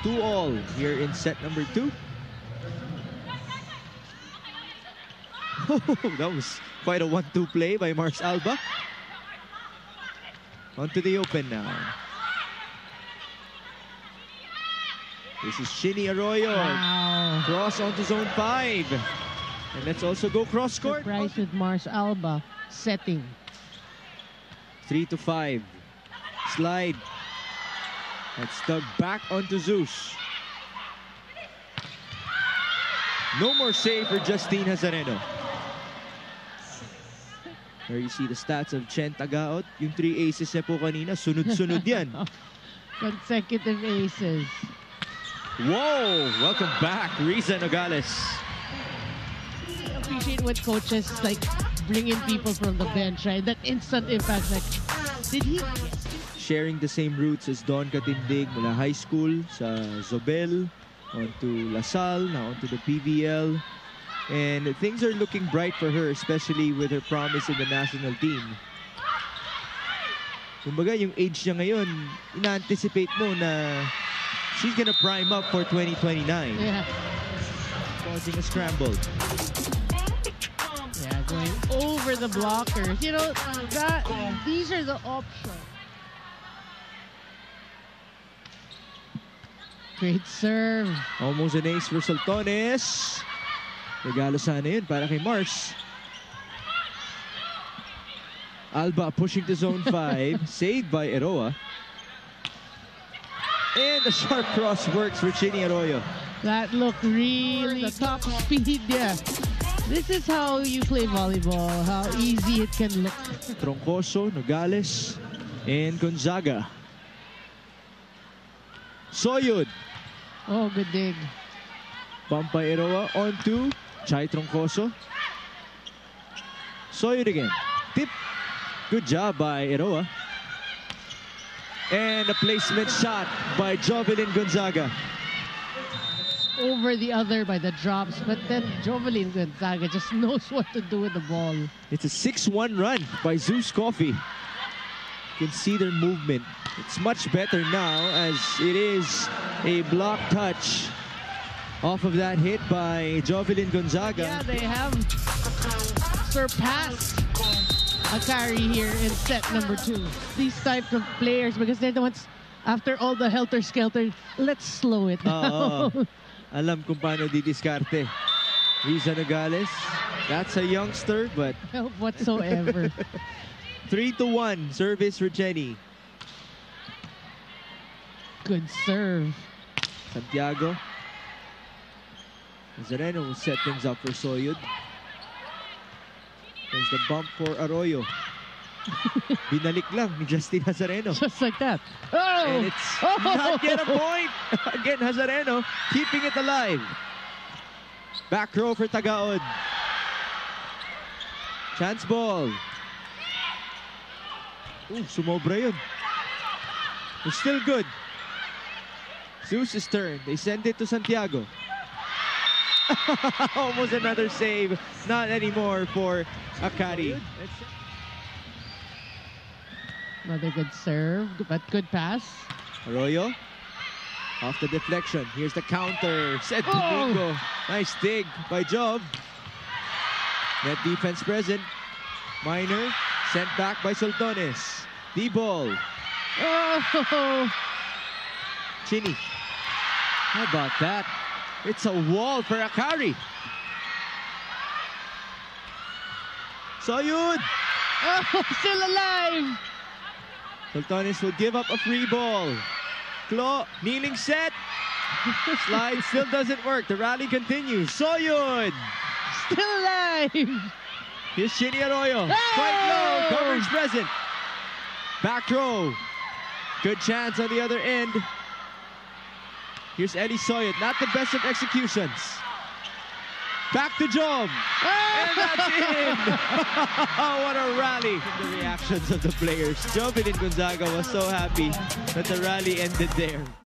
2-all here in set number 2. That was quite a 1-2 play by Mars Alba. Onto the open now. This is Chini Arroyo. Wow. Cross onto zone 5. And let's also go cross court. Surprise with Mars Alba setting. 3-5. Slide. That's dug back onto Zeus. No more save for Justine Hazareno. There you see the stats of Chen Tagaot. Yung 3 aces niya po kanina, sunod-sunod yan. Consecutive aces. Whoa! Welcome back, Riza Nogales. I appreciate when coaches like bring in people from the bench, right? That instant impact, like, did he? Sharing the same roots as Don Katindig mula high school sa Zobel, onto LaSalle, now onto the PBL. And things are looking bright for her, especially with her promise in the national team. Kumbaga, yung age niya ngayon, ina-anticipate mo na she's gonna prime up for 2029. Yeah. Causing a scramble. Yeah, going over the blockers. You know, these are the options. Great serve. Almost an ace for Soltones. Regalo sana yun para kay Mars. Alba pushing to zone 5. Saved by Eroa. And the sharp cross works for Chini Arroyo. That looked really the top speed, yeah. This is how you play volleyball, how easy it can look. Troncoso, Nogales, and Gonzaga. Soyud. Oh, good dig. Pump by Eroa onto Chai Troncoso. Soyud again. Tip. Good job by Eroa. And a placement shot by Jovelyn Gonzaga. Over the other by the drops, but then Jovelyn Gonzaga just knows what to do with the ball. It's a 6-1 run by Zeus Coffee. You can see their movement. It's much better now as it is a block touch off of that hit by Jovelyn Gonzaga. Yeah, they have surpassed Akari here in set number 2. These types of players, because they're the ones, after all the helter-skelter, let's slow it down. Alam kung paano didiskarte. Riza Nogales, that's a youngster, but Help whatsoever. 3-1 service for Jenny. Good serve. Santiago. Hazareno will set things up for Soyud. There's the bump for Arroyo. Binalik lang ni Justine Hazareno. Just like that. Oh! And it's not yet a point. Again, Hazareno keeping it alive. Back row for Tagaod. Chance ball. Ooh, sumobra yun. It's still good. Zeus's turn. They send it to Santiago. Almost another save. Not anymore for Akari. Another good serve, but good pass. Arroyo. Off the deflection. Here's the counter. Set Domingo. Nice dig by Jov. Net defense present. Minor. Sent back by Soltones. D-ball. Oh! Chini. How about that? It's a wall for Akari. Soyud. Oh, still alive. Soltones will give up a free ball. Claw, kneeling set. Slide still doesn't work. The rally continues. Soyud. Still alive. Here's Chini Arroyo. Oh! Quite low. Coverage present. Back row. Good chance on the other end. Here's Eddie Soyud. Not the best of executions. Back to Jov. And that's in. What a rally. The reactions of the players. Jovelyn Gonzaga was so happy that the rally ended there.